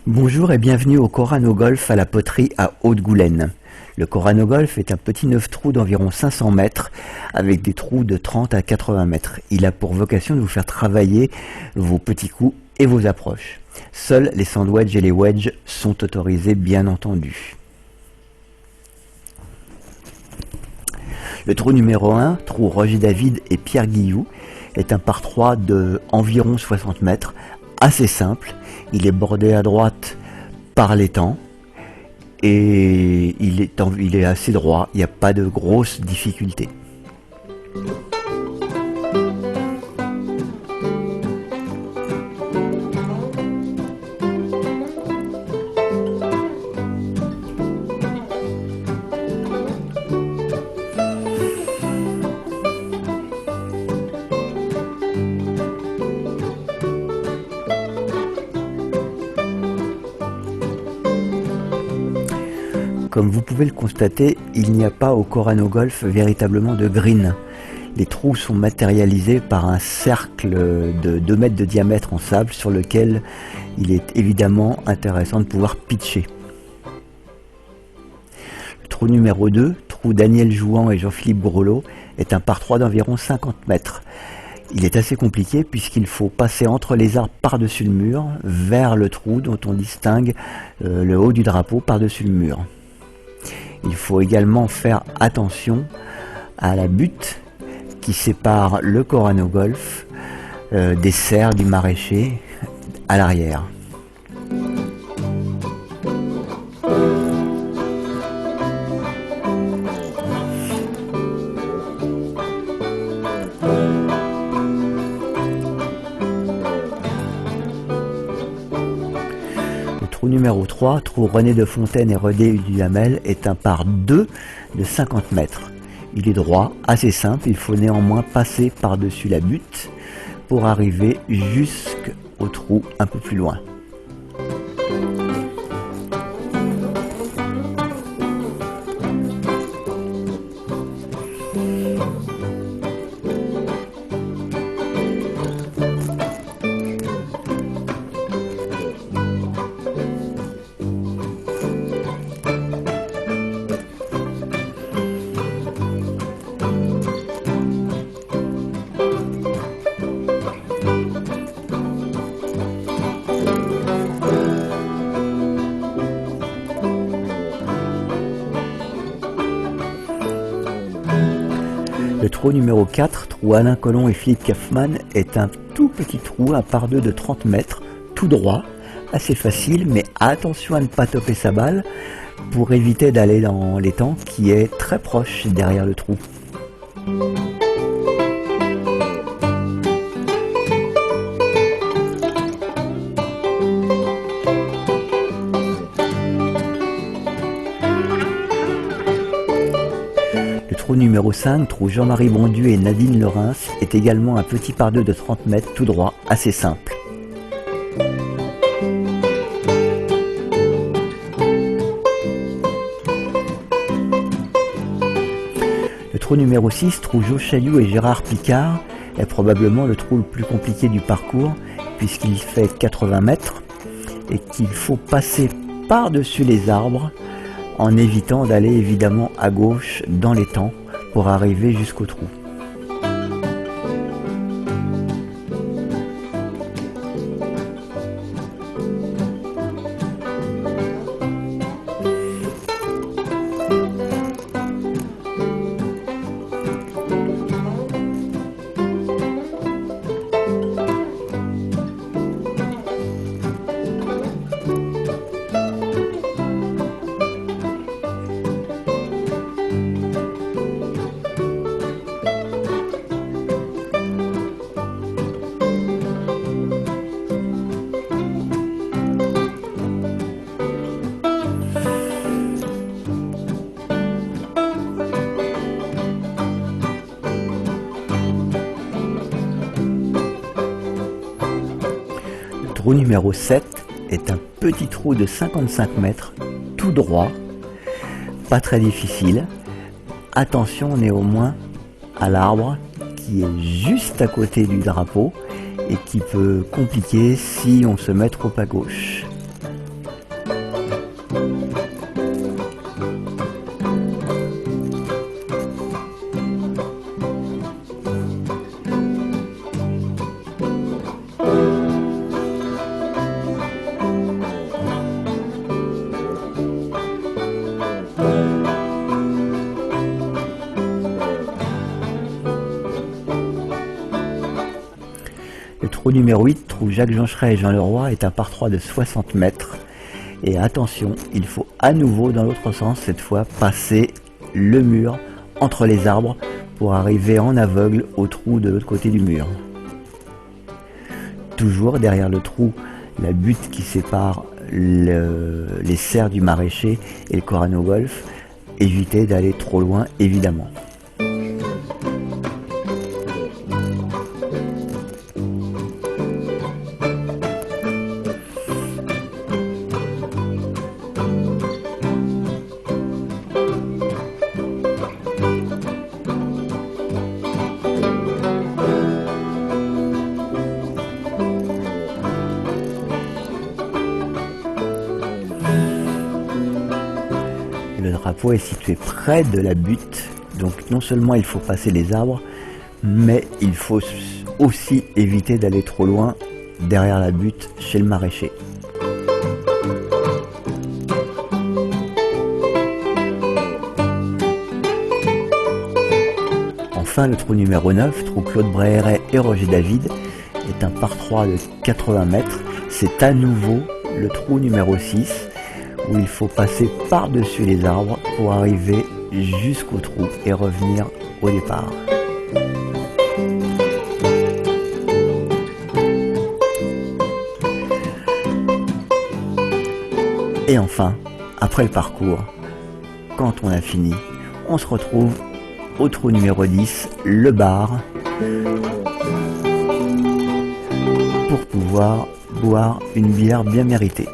Bonjour et bienvenue au Corano Golf à la poterie à Haute-Goulaine. Le Corano Golf est un petit 9 trous d'environ 500 mètres avec des trous de 30 à 80 mètres. Il a pour vocation de vous faire travailler vos petits coups et vos approches. Seuls les sandwedges et les wedges sont autorisés, bien entendu. Le trou numéro 1, trou Roger David et Pierre Guillou, est un par 3 de environ 60 mètres, assez simple. Il est bordé à droite par l'étang et il est assez droit, il n'y a pas de grosses difficultés. Comme vous pouvez le constater, il n'y a pas au Corano Golf véritablement de green. Les trous sont matérialisés par un cercle de 2 mètres de diamètre en sable sur lequel il est évidemment intéressant de pouvoir pitcher. Le trou numéro 2, trou Daniel Jouan et Jean-Philippe Grelot, est un par 3 d'environ 50 mètres. Il est assez compliqué puisqu'il faut passer entre les arbres par-dessus le mur vers le trou dont on distingue le haut du drapeau par-dessus le mur. Il faut également faire attention à la butte qui sépare le Corano Golf des serres du maraîcher à l'arrière. Trou numéro 3, trou René de Fontaine et René Dudamel, est un par 2 de 50 mètres. Il est droit, assez simple, il faut néanmoins passer par-dessus la butte pour arriver jusqu'au trou un peu plus loin. Le trou numéro 4, trou Alain Colomb et Philippe Kaufmann, est un tout petit trou, un par 2 de 30 mètres, tout droit, assez facile, mais attention à ne pas toper sa balle pour éviter d'aller dans l'étang qui est très proche derrière le trou. Le trou numéro 5, trou Jean-Marie Bondu et Nadine Laurens, est également un petit par 2 de 30 mètres tout droit, assez simple. Le trou numéro 6, trou Jo Chailloux et Gérard Picard, est probablement le trou le plus compliqué du parcours puisqu'il fait 80 mètres et qu'il faut passer par-dessus les arbres en évitant d'aller évidemment à gauche dans l'étang pour arriver jusqu'au trou. Le trou numéro 7 est un petit trou de 55 mètres, tout droit, pas très difficile. Attention néanmoins à l'arbre qui est juste à côté du drapeau et qui peut compliquer si on se met trop à gauche. trou numéro 8, trou Jacques Joncheret et Jean Leroy, est un par 3 de 60 mètres. Et attention, il faut à nouveau dans l'autre sens, cette fois, passer le mur entre les arbres pour arriver en aveugle au trou de l'autre côté du mur. Toujours derrière le trou, la butte qui sépare les serres du maraîcher et le Corano Golf. Évitez d'aller trop loin, évidemment. Le drapeau est situé près de la butte, donc non seulement il faut passer les arbres, mais il faut aussi éviter d'aller trop loin derrière la butte chez le maraîcher. Enfin, le trou numéro 9, trou Claude Bréhéret et Roger David, est un par 3 de 80 mètres. C'est à nouveau le trou numéro 6, où il faut passer par-dessus les arbres pour arriver jusqu'au trou et revenir au départ. Et enfin, après le parcours, quand on a fini, on se retrouve au trou numéro 10, le bar, pour pouvoir boire une bière bien méritée.